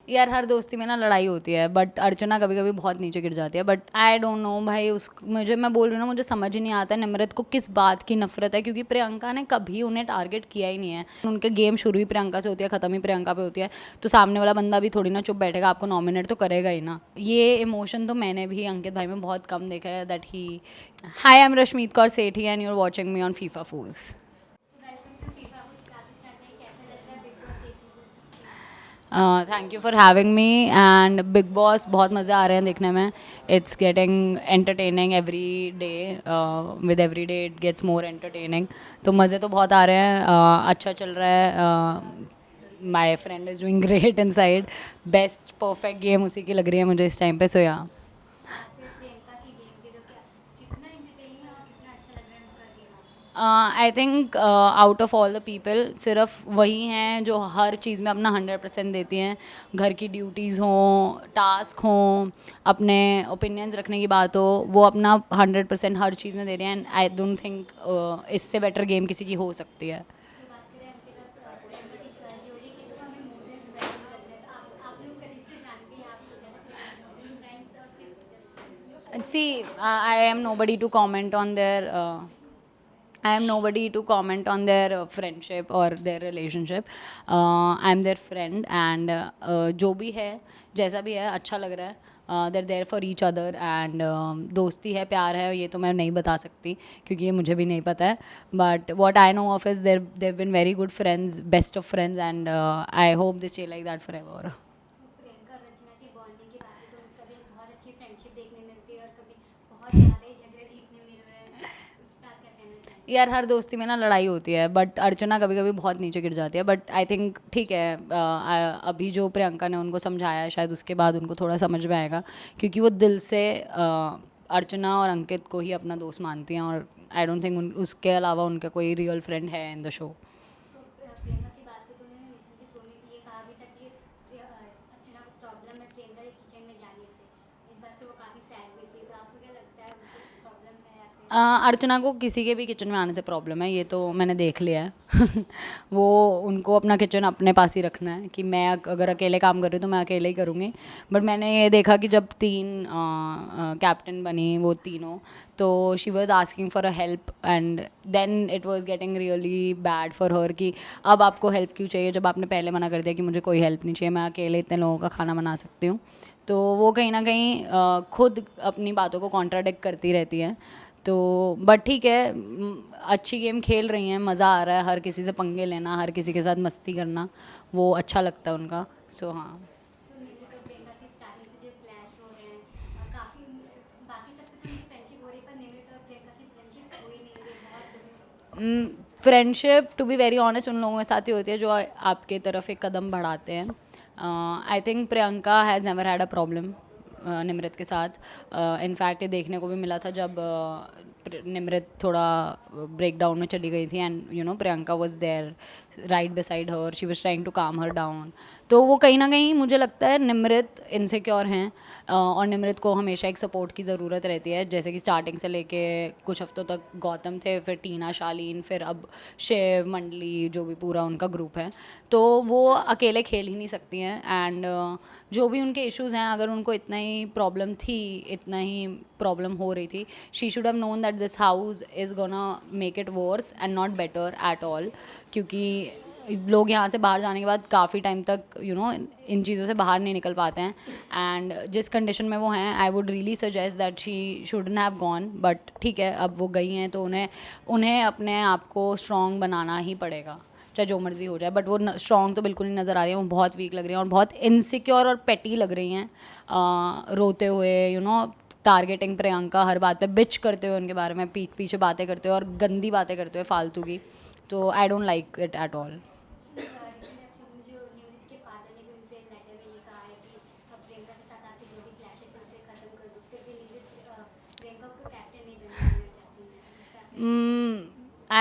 यार हर दोस्ती में ना लड़ाई होती है, बट अर्चना कभी कभी बहुत नीचे गिर जाती है, बट आई डोंट नो भाई, उस मुझे, मैं बोल रही हूँ ना, मुझे समझ ही नहीं आता निम्रत को किस बात की नफरत है, क्योंकि प्रियंका ने कभी उन्हें टारगेट किया ही नहीं है। उनके गेम शुरू ही प्रियंका से होती है, ख़त्म ही प्रियंका पे होती है, तो सामने वाला बंदा भी थोड़ी ना चुप बैठेगा, आपको नॉमिनेट तो करेगा ही ना। ये इमोशन तो मैंने भी अंकित भाई में बहुत कम देखा है, दैट ही। Hi, I am Rashmeet Kaur Sethi and you are watching me on FIFA fools. Thank you for having me and Bigg Boss बहुत मज़े आ रहे हैं देखने में। It's getting entertaining every day, with every day it gets more entertaining. तो मज़े तो बहुत आ रहे हैं, अच्छा चल रहा है। My friend is doing great in side. Best perfect game उसी की लग रही है मुझे इस टाइम पे, सो या। I think out of all the people सिर्फ वही हैं जो हर चीज़ में अपना 100% देती हैं। घर की ड्यूटीज़ हों, टास्क हों, अपने ओपिनियंस रखने की बात हो, वो अपना 100% हर चीज़ में दे रहे हैं। एंड आई डोंट थिंक इससे बेटर गेम किसी की हो सकती है। See, I am nobody to comment on their. I am nobody to comment on their friendship or their relationship. I am their friend and जो भी है, जैसा भी है, अच्छा लग रहा है। They're there for each other and दोस्ती है, प्यार है, ये तो मैं नहीं बता सकती क्योंकि ये मुझे भी नहीं पता है। But what I know of is there been very good friends, best of friends, and I hope this stay like that for ever. यार हर दोस्ती में ना लड़ाई होती है, बट अर्चना कभी कभी बहुत नीचे गिर जाती है, बट आई थिंक ठीक है। अभी जो प्रियंका ने उनको समझाया है, शायद उसके बाद उनको थोड़ा समझ में आएगा, क्योंकि वो दिल से अर्चना और अंकित को ही अपना दोस्त मानती हैं, और आई डोंट थिंक उसके अलावा उनका कोई रियल फ्रेंड है इन द शो। अर्चना को किसी के भी किचन में आने से प्रॉब्लम है, ये तो मैंने देख लिया है। वो, उनको अपना किचन अपने पास ही रखना है कि मैं अगर अकेले काम कर रही हूँ तो मैं अकेले ही करूँगी। बट मैंने ये देखा कि जब 3 कैप्टन बनी वो तीनों, तो she was asking for a help and then it was getting really bad for her कि अब आपको हेल्प क्यों चाहिए जब आपने पहले मना कर दिया कि मुझे कोई हेल्प नहीं चाहिए, मैं अकेले इतने लोगों का खाना बना सकती हूँ। तो वो कहीं ना कहीं खुद अपनी बातों को कॉन्ट्राडिक्ट करती रहती है। तो बट ठीक है, अच्छी गेम खेल रही हैं, मज़ा आ रहा है, हर किसी से पंगे लेना, हर किसी के साथ मस्ती करना, वो अच्छा लगता है उनका। सो हाँ। Friendship to be very honest उन लोगों के साथ ही होती है जो आपके तरफ एक कदम बढ़ाते हैं। I think Priyanka has never had a problem Nimrit के साथ। इनफैक्ट ये देखने को भी मिला था जब निमृत थोड़ा ब्रेक डाउन में चली गई थी, and you know Priyanka was there right beside her, she was trying to calm her down. तो वो कहीं ना कहीं मुझे लगता है निमृत इनसिक्योर हैं, और निमृत को हमेशा एक सपोर्ट की ज़रूरत रहती है, जैसे कि स्टार्टिंग से लेके कुछ हफ्तों तक गौतम थे, फिर टीना, शालीन, फिर अब शिव, मंडली, जो भी पूरा उनका ग्रुप है। तो वो अकेले खेल ही नहीं सकती हैं, एंड जो भी उनके इश्यूज़ हैं, अगर उनको इतना ही प्रॉब्लम थी, इतना ही प्रॉब्लम हो रही थी, she should have known that this house is gonna make it worse and not better at all. क्योंकि लोग यहाँ से बाहर जाने के बाद काफ़ी टाइम तक इन चीज़ों से बाहर नहीं निकल पाते हैं, एंड जिस कंडीशन में वो हैं, I would really suggest that she shouldn't have gone. But ठीक है, अब वो गई हैं तो उन्हें उन्हें अपने आप को स्ट्रॉन्ग बनाना ही पड़ेगा, चाहे जो मर्जी हो जाए। बट वो स्ट्रॉन्ग तो बिल्कुल नहीं नज़र आ रही हैं, वो बहुत वीक लग रही हैं और बहुत इनसिक्योर और पेटी लग रही हैं, रोते हुए, टारगेटिंग प्रियंका, हर बात पे बिच करते हुए उनके बारे में पीछे बातें करते हुए और गंदी बातें करते हुए फालतू की। तो I don't like it at all.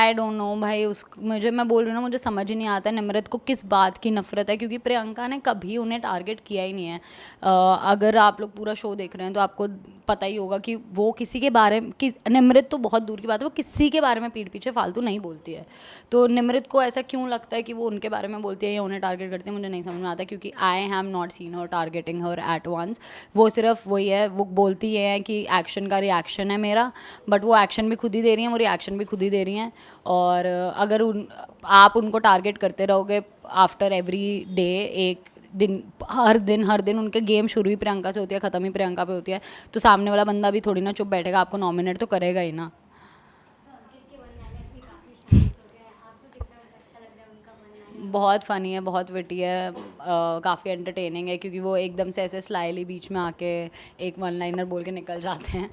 I don't know भाई, उस मुझे, मैं बोल रही हूँ ना, मुझे समझ ही नहीं आता निम्रत को किस बात की नफरत है, क्योंकि प्रियंका ने कभी उन्हें टारगेट किया ही नहीं है। अगर आप लोग पूरा शो देख रहे हैं तो आपको पता ही होगा कि वो किसी के बारे में, निम्रत तो बहुत दूर की बात है, वो किसी के बारे में पीठ पीछे फालतू नहीं बोलती है। तो निम्रत को ऐसा क्यों लगता है कि वो उनके बारे में बोलती है या उन्हें टारगेट करती है, मुझे नहीं समझ में आता, क्योंकि I have not seen her targeting her at once. वो सिर्फ वही है, वो बोलती है कि एक्शन का रिएक्शन है मेरा, बट वो एक्शन भी खुद ही दे रही हैं, वो रिएक्शन भी खुद ही दे रही हैं। और अगर आप उनको टारगेट करते रहोगे आफ्टर एवरी डे, एक दिन हर दिन उनके गेम शुरू ही प्रियंका से होती है, ख़त्म ही प्रियंका पे होती है, तो सामने वाला बंदा भी थोड़ी ना चुप बैठेगा, आपको नॉमिनेट तो करेगा ही ना। बहुत फ़नी है, बहुत विटी है, काफ़ी एंटरटेनिंग है, क्योंकि वो एकदम से ऐसे स्लाइली बीच में आके एक वन लाइनर बोल के निकल जाते हैं,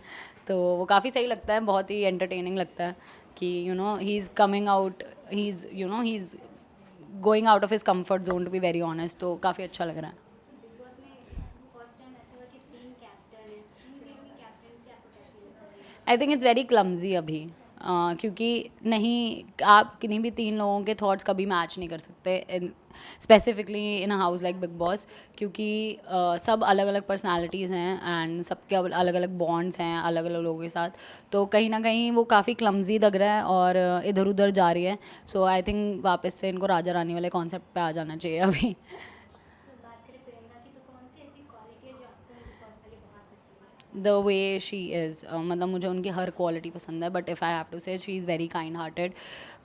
तो वो काफ़ी सही लगता है, बहुत ही एंटरटेनिंग लगता है कि he is coming out, he is going out of his comfort zone, to be very honest, तो काफ़ी अच्छा लग रहा है। I think it's very clumsy अभी, क्योंकि नहीं, आप किन्हीं भी तीन लोगों के थॉट्स कभी मैच नहीं कर सकते, specifically in a house like big boss, क्योंकि सब अलग अलग पर्सनालिटीज़ हैं एंड सबके अलग अलग बॉन्ड्स हैं अलग अलग लोगों के साथ, तो कहीं ना कहीं वो काफ़ी क्लमजी लग रहा है और इधर उधर जा रही है। सो आई थिंक वापस से इनको राजा रानी वाले कॉन्सेप्ट पे आ जाना चाहिए अभी। द वे शी इज़, मतलब मुझे उनकी हर क्वालिटी पसंद है, but if I have to say she is very kind hearted,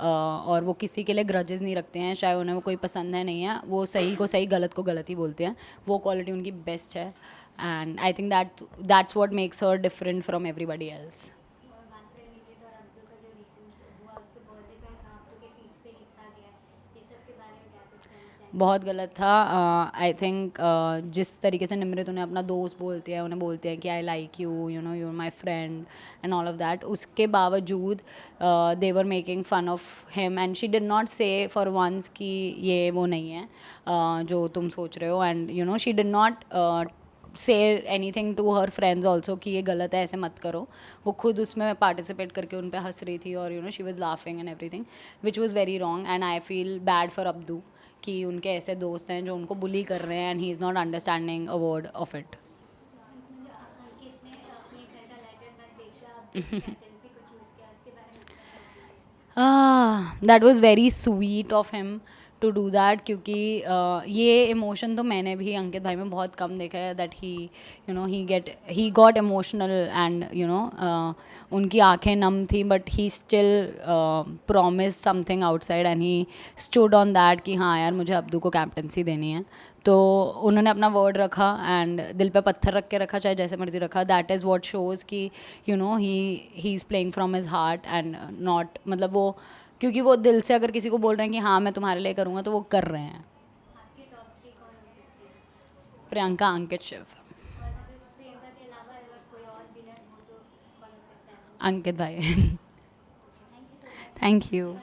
और वो किसी के लिए ग्रजेस नहीं रखते हैं, चाहे उन्हें वो कोई पसंद है नहीं है, वो सही को सही गलत को गलत ही बोलते हैं, वो क्वालिटी उनकी बेस्ट है, and I think that's what makes her different from everybody else. बहुत गलत था। आई थिंक जिस तरीके से निम्रत उन्हें अपना दोस्त बोलती है, उन्हें बोलते हैं कि I like you, you know, you are my friend and all of that, उसके बावजूद they were making fun of him and she did not say for once कि ये वो नहीं है जो तुम सोच रहे हो, and you know she did not say any thing to her friends also कि ये गलत है, ऐसे मत करो। वो खुद उसमें पार्टिसिपेट करके उन पर हंस रही थी और she was laughing and every thing, which was very wrong, and I feel bad for Abdu कि उनके ऐसे दोस्त हैं जो उनको बुली कर रहे हैं and he is not understanding a word of it. That was very sweet of him to do that, क्योंकि ये इमोशन तो मैंने भी अंकित भाई में बहुत कम देखा है, that he got emotional and उनकी आंखें नम थी, but he still promise something outside and he stood on that कि हाँ यार मुझे अब्दू को कैप्टनसी देनी है, तो उन्होंने अपना वर्ड रखा एंड दिल पे पत्थर रख के रखा, चाहे जैसे मर्जी रखा, दैट इज़ वॉट शोज़ कि he is playing from his heart and not, मतलब वो, क्योंकि वो दिल से अगर किसी को बोल रहे हैं कि हाँ मैं तुम्हारे लिए करूँगा, तो वो कर रहे हैं। प्रियंका, अंकित, शिव। अंकित भाई। Thank you.